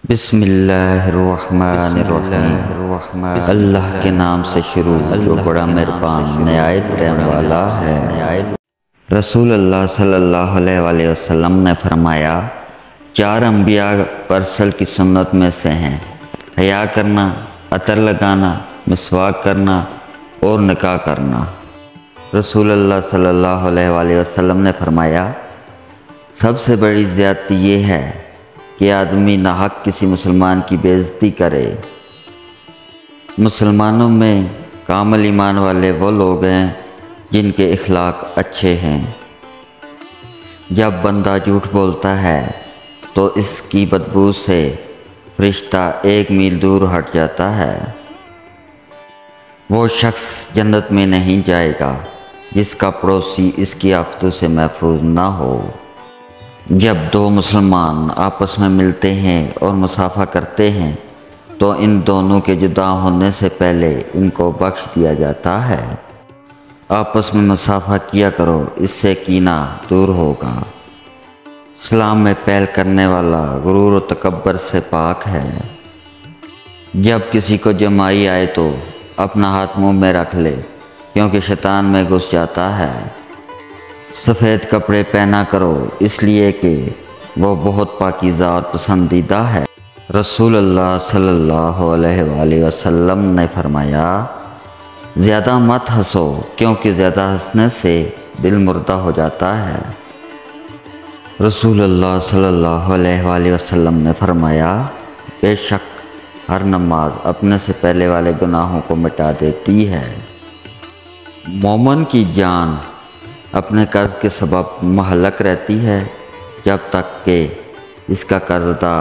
بسم اللہ الرحمن الرحیم۔ اللہ کے نام سے شروع جو بڑا مہربان نہایت رحم والا ہے۔ رسول اللہ صلی اللہ علیہ وآلہ وسلم نے فرمایا، 4 انبیاء ارسل کی سنت میں سے ہیں: حیا کرنا، عطر لگانا، مسواک کرنا اور نکاح کرنا۔ رسول اللہ صلی اللہ علیہ وآلہ وسلم نے فرمایا، سب سے بڑی زیادتی یہ ہے کہ آدمی ناحق کسی مسلمان کی بے عزتی کرے۔ مسلمانوں میں کامل ایمان والے وہ لوگ ہیں جن کے اخلاق اچھے ہیں۔ جب بندہ جھوٹ بولتا ہے تو اس کی بدبو سے فرشتہ 1 میل دور ہٹ جاتا ہے۔ وہ شخص جنت میں نہیں جائے گا جس کا پڑوسی اس کی آفتوں سے محفوظ نہ ہو۔ جب 2 مسلمان آپس میں ملتے ہیں اور مصافحہ کرتے ہیں تو ان دونوں کے جدا ہونے سے پہلے ان کو بخش دیا جاتا ہے۔ آپس میں مصافحہ کیا کرو، اس سے کینہ دور ہوگا۔ اسلام میں پہل کرنے والا غرور و تکبر سے پاک ہے۔ جب کسی کو جمائی آئے تو اپنا ہاتھ منہ میں رکھ لے، کیونکہ شیطان میں گھس جاتا ہے۔ سفید کپڑے پہنا کرو، اس لیے کہ وہ بہت پاکیزہ اور پسندیدہ ہے۔ رسول اللہ صلی اللہ علیہ وآلہ وسلم نے فرمایا، زیادہ مت ہنسو، کیونکہ زیادہ ہنسنے سے دل مردہ ہو جاتا ہے۔ رسول اللہ صلی اللہ علیہ وآلہ وسلم نے فرمایا، بے شک ہر نماز اپنے سے پہلے والے گناہوں کو مٹا دیتی ہے۔ مومن کی جان اپنے قرض کے سبب مہلک رہتی ہے جب تک کہ اس کا قرض ادا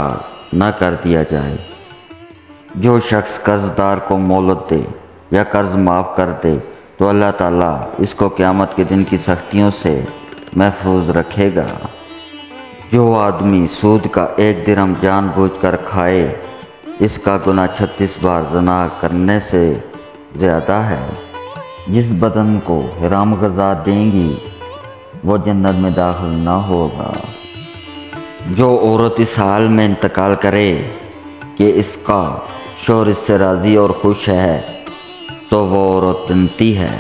نہ کر دیا جائے۔ جو شخص قرض دار کو مہلت دے یا قرض معاف کر دے تو اللہ تعالیٰ اس کو قیامت کے دن کی سختیوں سے محفوظ رکھے گا۔ جو آدمی سود کا 1 درہم جان بوجھ کر کھائے، اس کا گناہ 36 بار زنا کرنے سے زیادہ ہے۔ جس بدن کو حرام غذا دیں گی وہ جنت میں داخل نہ ہوگا۔ جو عورت اس حال میں انتقال کرے کہ اس کا شوہر اس سے راضی اور خوش ہے تو وہ عورت جنتی ہے۔